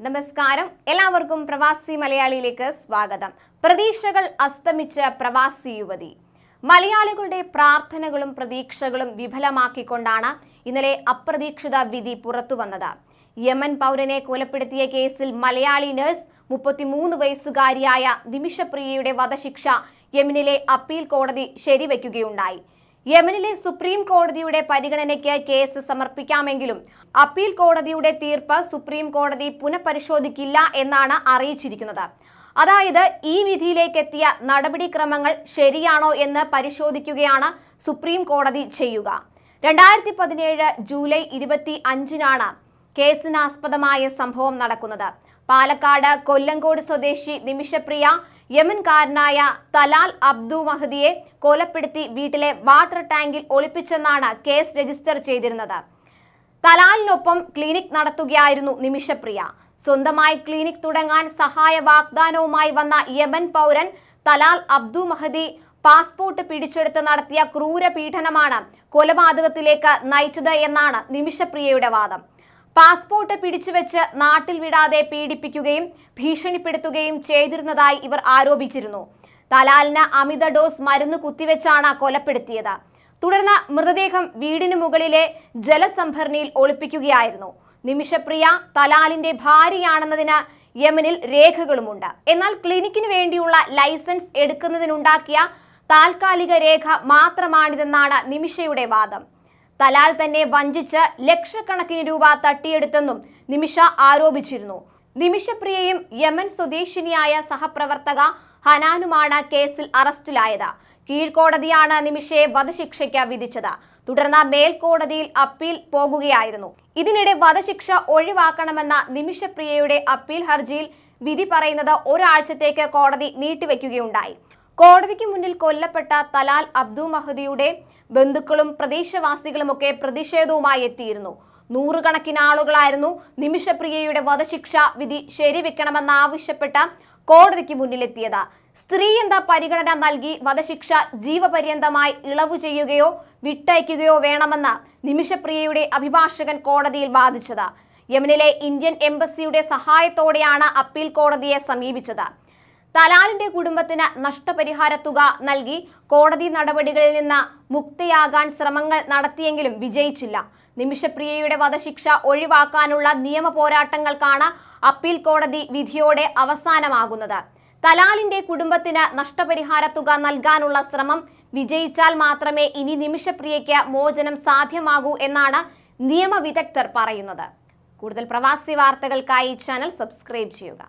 നമസ്കാരം, എല്ലാവർക്കും പ്രവാസി മലയാളിയിലേക്ക് സ്വാഗതം. പ്രതീക്ഷകൾ അസ്തമിച്ച പ്രവാസി യുവതി. മലയാളികളുടെ പ്രാർത്ഥനകളും പ്രതീക്ഷകളും വിഫലമാക്കിക്കൊണ്ടാണ് ഇന്നലെ അപ്രതീക്ഷിത വിധി പുറത്തുവന്നത്. യമൻ പൗരനെ കൊലപ്പെടുത്തിയ കേസിൽ മലയാളി നഴ്സ് 33 വയസ്സുകാരിയായ നിമിഷപ്രിയയുടെ വധശിക്ഷ യമനിലെ അപ്പീൽ കോടതി ശരിവെക്കുകയുണ്ടായി. യമനിലെ സുപ്രീം കോടതിയുടെ പരിഗണനയ്ക്ക് കേസ് സമർപ്പിക്കാമെങ്കിലും അപ്പീൽ കോടതിയുടെ തീർപ്പ് സുപ്രീം കോടതി പുനഃപരിശോധിക്കില്ല എന്നാണ് അറിയിച്ചിരിക്കുന്നത്. അതായത് ഈ വിധിയിലേക്ക് എത്തിയ നടപടിക്രമങ്ങൾ ശരിയാണോ എന്ന് പരിശോധിക്കുകയാണ് സുപ്രീം കോടതി ചെയ്യുക. 2017 ജൂലൈ 25-നാണ് കേസിനാസ്പദമായ സംഭവം നടക്കുന്നത്. പാലക്കാട് കൊല്ലങ്കോട് സ്വദേശി നിമിഷപ്രിയ യമൻകാരനായ തലാൽ അബ്ദു മഹദിയെ കൊലപ്പെടുത്തി വീട്ടിലെ വാട്ടർ ടാങ്കിൽ ഒളിപ്പിച്ചെന്നാണ് കേസ് രജിസ്റ്റർ ചെയ്തിരുന്നത്. തലാലിനൊപ്പം ക്ലിനിക് നടത്തുകയായിരുന്നു നിമിഷപ്രിയ. സ്വന്തമായി ക്ലിനിക് തുടങ്ങാൻ സഹായ വാഗ്ദാനവുമായി വന്ന യമൻ പൗരൻ തലാൽ അബ്ദു മഹദി പാസ്പോർട്ട് പിടിച്ചെടുത്ത് നടത്തിയ ക്രൂര പീഡനമാണ് കൊലപാതകത്തിലേക്ക് നയിച്ചത് എന്നാണ് നിമിഷപ്രിയയുടെ വാദം. പാസ്പോർട്ട് പിടിച്ചുവെച്ച് നാട്ടിൽ വിടാതെ പീഡിപ്പിക്കുകയും ഭീഷണിപ്പെടുത്തുകയും ചെയ്തിരുന്നതായി ഇവർ ആരോപിച്ചിരുന്നു. തലാലിന് അമിത ഡോസ് മരുന്ന് കുത്തിവെച്ചാണ് കൊലപ്പെടുത്തിയത്. തുടർന്ന് മൃതദേഹം വീടിന് മുകളിലെ ജലസംഭരണിയിൽ ഒളിപ്പിക്കുകയായിരുന്നു. നിമിഷപ്രിയ തലാലിന്റെ ഭാര്യയാണെന്നതിന് യമനിൽ രേഖകളുമുണ്ട്. എന്നാൽ ക്ലിനിക്കിന് വേണ്ടിയുള്ള ലൈസൻസ് എടുക്കുന്നതിനുണ്ടാക്കിയ താൽക്കാലിക രേഖ മാത്രമാണിതെന്നാണ് നിമിഷയുടെ വാദം. തലാൽ തന്നെ വഞ്ചിച്ച് ലക്ഷക്കണക്കിന് രൂപ തട്ടിയെടുത്തെന്നും നിമിഷ ആരോപിച്ചിരുന്നു. നിമിഷപ്രിയയും യമൻ സ്വദേശിനിയായ സഹപ്രവർത്തക ഹനാനുമാണ് കേസിൽ അറസ്റ്റിലായത്. കീഴ്ക്കോടതിയാണ് നിമിഷയെ വധശിക്ഷയ്ക്ക് വിധിച്ചത്. തുടർന്ന് മേൽക്കോടതിയിൽ അപ്പീൽ പോകുകയായിരുന്നു. ഇതിനിടെ വധശിക്ഷ ഒഴിവാക്കണമെന്ന നിമിഷപ്രിയയുടെ അപ്പീൽ ഹർജിയിൽ വിധി പറയുന്നത് ഒരാഴ്ചത്തേക്ക് കോടതി നീട്ടിവെക്കുകയുണ്ടായി. കോടതിക്ക് മുന്നിൽ കൊല്ലപ്പെട്ട തലാൽ അബ്ദു മഹദിയുടെ ബന്ധുക്കളും പ്രദേശവാസികളുമൊക്കെ പ്രതിഷേധവുമായി എത്തിയിരുന്നു. നൂറുകണക്കിന് ആളുകളായിരുന്നു നിമിഷപ്രിയയുടെ വധശിക്ഷ വിധി ശരിവെക്കണമെന്നാവശ്യപ്പെട്ട് കോടതിക്ക് മുന്നിലെത്തിയത്. സ്ത്രീ എന്ന പരിഗണന നൽകി വധശിക്ഷ ജീവപര്യന്തമായി ഇളവു ചെയ്യുകയോ വിട്ടയക്കുകയോ വേണമെന്ന് നിമിഷപ്രിയയുടെ അഭിഭാഷകൻ കോടതിയിൽ വാദിച്ചത്. യമനിലെ ഇന്ത്യൻ എംബസിയുടെ സഹായത്തോടെയാണ് അപ്പീൽ കോടതിയെ സമീപിച്ചത്. തലാലിന്റെ കുടുംബത്തിന് നഷ്ടപരിഹാര തുക നൽകി കോടതി നടപടികളിൽ നിന്ന് മുക്തയാകാൻ ശ്രമങ്ങൾ നടത്തിയെങ്കിലും വിജയിച്ചില്ല. നിമിഷപ്രിയയുടെ വധശിക്ഷ ഒഴിവാക്കാനുള്ള നിയമ പോരാട്ടങ്ങൾക്കാണ് അപ്പീൽ കോടതി വിധിയോടെ അവസാനമാകുന്നത്. തലാലിന്റെ കുടുംബത്തിന് നഷ്ടപരിഹാര തുക നൽകാനുള്ള ശ്രമം വിജയിച്ചാൽ മാത്രമേ ഇനി നിമിഷപ്രിയയ്ക്ക് മോചനം സാധ്യമാകൂ എന്നാണ് നിയമവിദഗ്ധർ പറയുന്നത്. കൂടുതൽ പ്രവാസി വാർത്തകൾക്കായി ചാനൽ സബ്സ്ക്രൈബ് ചെയ്യുക.